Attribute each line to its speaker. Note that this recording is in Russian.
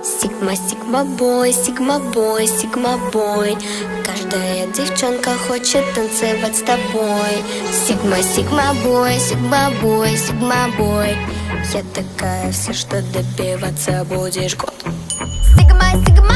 Speaker 1: Сигма, сигма бой, сигма бой, сигма бой. Каждая девчонка хочет танцевать с тобой. Сигма, сигма бой, сигма бой, сигма бой. Я такая вся, что добиваться будешь год.
Speaker 2: Сигма, сигма